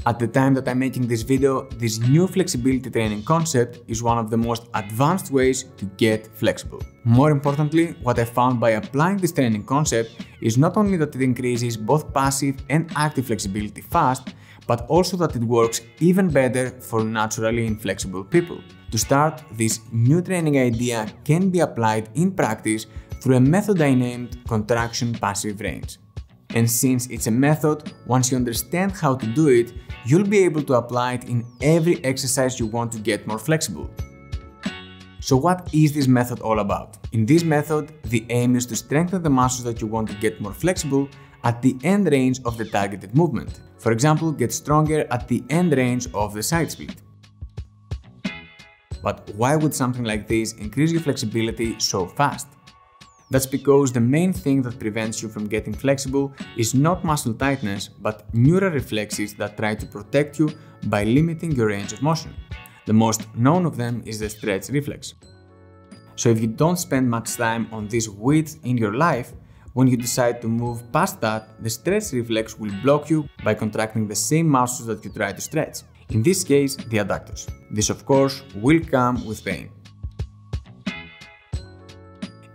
At the time that I'm making this video, this new flexibility training concept is one of the most advanced ways to get flexible. More importantly, what I found by applying this training concept is not only that it increases both passive and active flexibility fast, but also that it works even better for naturally inflexible people. To start, this new training idea can be applied in practice through a method I named Contraction Passive Range. And since it's a method, once you understand how to do it, you'll be able to apply it in every exercise you want to get more flexible. So what is this method all about? In this method, the aim is to strengthen the muscles that you want to get more flexible at the end range of the targeted movement. For example, get stronger at the end range of the side split. But why would something like this increase your flexibility so fast? That's because the main thing that prevents you from getting flexible is not muscle tightness, but neural reflexes that try to protect you by limiting your range of motion. The most known of them is the stretch reflex. So if you don't spend much time on this width in your life, when you decide to move past that, the stretch reflex will block you by contracting the same muscles that you try to stretch. In this case, the adductors. This of course will come with pain.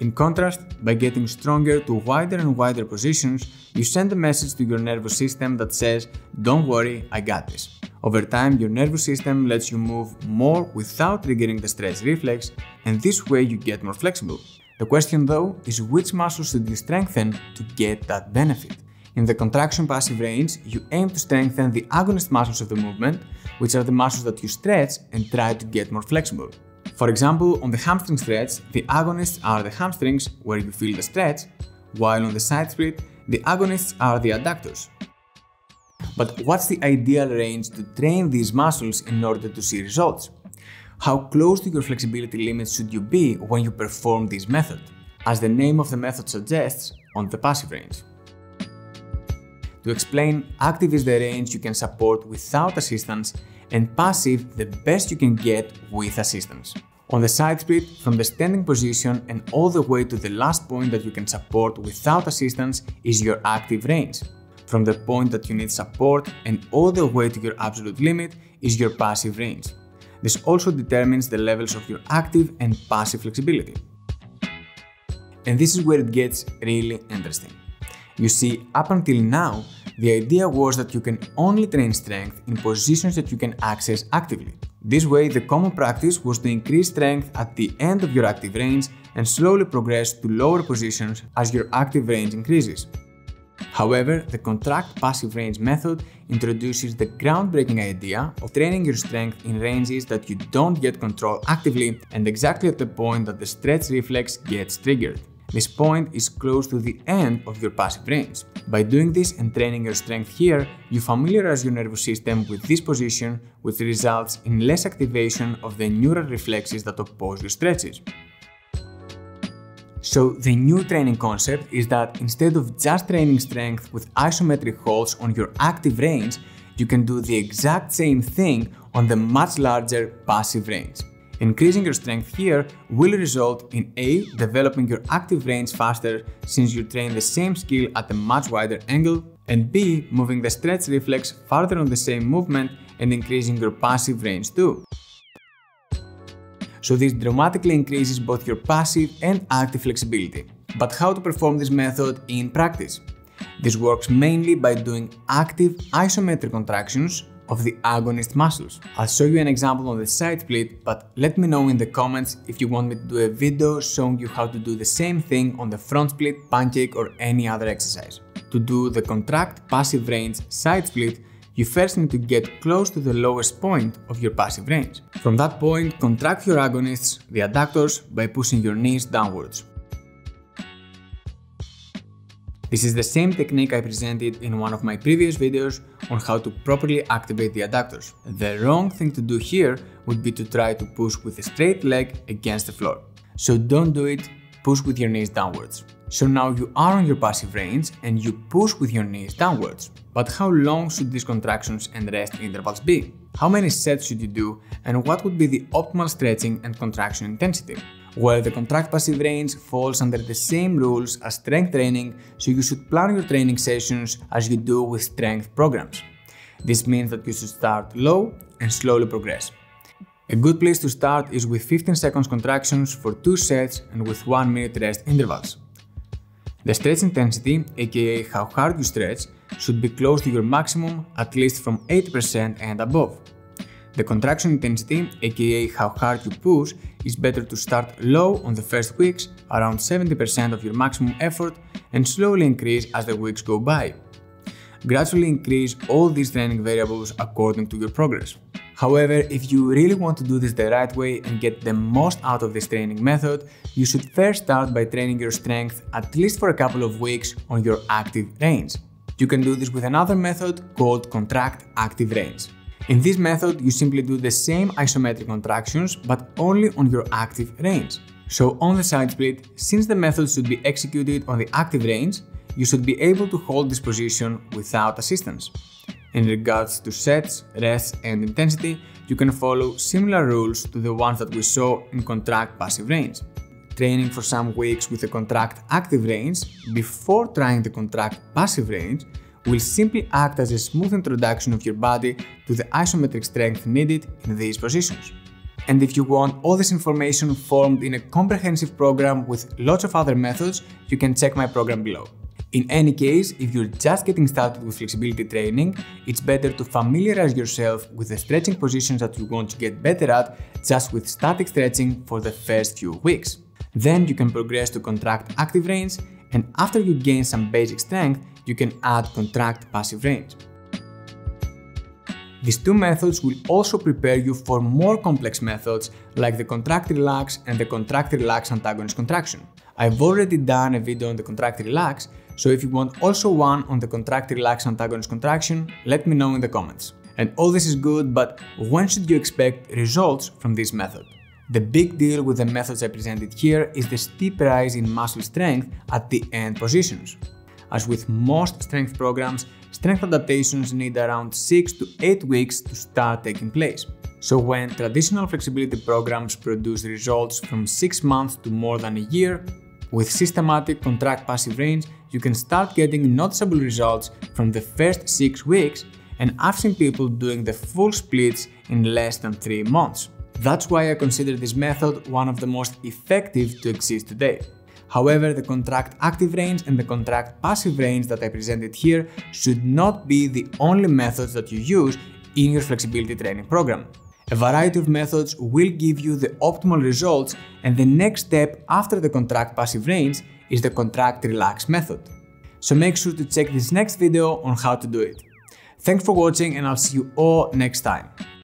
In contrast, by getting stronger to wider and wider positions, you send a message to your nervous system that says, "Don't worry, I got this." Over time, your nervous system lets you move more without triggering the stretch reflex, and this way you get more flexible. The question though is which muscles should you strengthen to get that benefit? In the contraction passive range, you aim to strengthen the agonist muscles of the movement, which are the muscles that you stretch and try to get more flexible. For example, on the hamstring stretch, the agonists are the hamstrings, where you feel the stretch, while on the side split, the agonists are the adductors. But what's the ideal range to train these muscles in order to see results? How close to your flexibility limits should you be when you perform this method? As the name of the method suggests, on the passive range. To explain, active is the range you can support without assistance, and passive the best you can get with assistance. On the side split, from the standing position and all the way to the last point that you can support without assistance is your active range. From the point that you need support and all the way to your absolute limit is your passive range. This also determines the levels of your active and passive flexibility. And this is where it gets really interesting. You see, up until now, the idea was that you can only train strength in positions that you can access actively. This way, the common practice was to increase strength at the end of your active range and slowly progress to lower positions as your active range increases. However, the contract passive range method introduces the groundbreaking idea of training your strength in ranges that you don't yet control actively and exactly at the point that the stretch reflex gets triggered. This point is close to the end of your passive range. By doing this and training your strength here, you familiarize your nervous system with this position, which results in less activation of the neural reflexes that oppose your stretches. So the new training concept is that instead of just training strength with isometric holds on your active range, you can do the exact same thing on the much larger passive range. Increasing your strength here will result in A. Developing your active range faster since you train the same skill at a much wider angle, and B. Moving the stretch reflex farther on the same movement and increasing your passive range too. So this dramatically increases both your passive and active flexibility. But how to perform this method in practice? This works mainly by doing active isometric contractions of the agonist muscles. I'll show you an example on the side split, but let me know in the comments if you want me to do a video showing you how to do the same thing on the front split, pancake or any other exercise. To do the contract passive range side split, you first need to get close to the lowest point of your passive range. From that point, contract your agonists, the adductors, by pushing your knees downwards. This is the same technique I presented in one of my previous videos on how to properly activate the adductors. The wrong thing to do here would be to try to push with a straight leg against the floor. So don't do it, push with your knees downwards. So now you are on your passive range and you push with your knees downwards. But how long should these contractions and rest intervals be? How many sets should you do, and what would be the optimal stretching and contraction intensity? Well, the contract passive range falls under the same rules as strength training, so you should plan your training sessions as you do with strength programs. This means that you should start low and slowly progress. A good place to start is with 15 seconds contractions for 2 sets and with 1 minute rest intervals. The stretch intensity, aka how hard you stretch, should be close to your maximum, at least from 80% and above. The contraction intensity, aka how hard you push, is better to start low on the first weeks, around 70% of your maximum effort, and slowly increase as the weeks go by. Gradually increase all these training variables according to your progress. However, if you really want to do this the right way and get the most out of this training method, you should first start by training your strength at least for a couple of weeks on your active range. You can do this with another method called contract active range. In this method, you simply do the same isometric contractions but only on your active range. So on the side split, since the method should be executed on the active range, you should be able to hold this position without assistance. In regards to sets, rests, and intensity, you can follow similar rules to the ones that we saw in contract passive range. Training for some weeks with a contract active range before trying the contract passive range will simply act as a smooth introduction of your body to the isometric strength needed in these positions. And if you want all this information formed in a comprehensive program with lots of other methods, you can check my program below. In any case, if you're just getting started with flexibility training, it's better to familiarize yourself with the stretching positions that you want to get better at just with static stretching for the first few weeks. Then you can progress to contract active range, and after you gain some basic strength, you can add contract passive range. These two methods will also prepare you for more complex methods like the contract relax and the contract relax antagonist contraction. I've already done a video on the contract relax, so if you want also one on the contract relax antagonist contraction, let me know in the comments. And all this is good, but when should you expect results from this method? The big deal with the methods I presented here is the steep rise in muscle strength at the end positions. As with most strength programs, strength adaptations need around 6 to 8 weeks to start taking place. So when traditional flexibility programs produce results from 6 months to more than a year, with systematic contract passive range, you can start getting noticeable results from the first 6 weeks, and I've seen people doing the full splits in less than 3 months. That's why I consider this method one of the most effective to exist today. However, the contract active range and the contract passive range that I presented here should not be the only methods that you use in your flexibility training program. A variety of methods will give you the optimal results, and the next step after the contract passive range is the contract relax method. So make sure to check this next video on how to do it. Thanks for watching, and I'll see you all next time.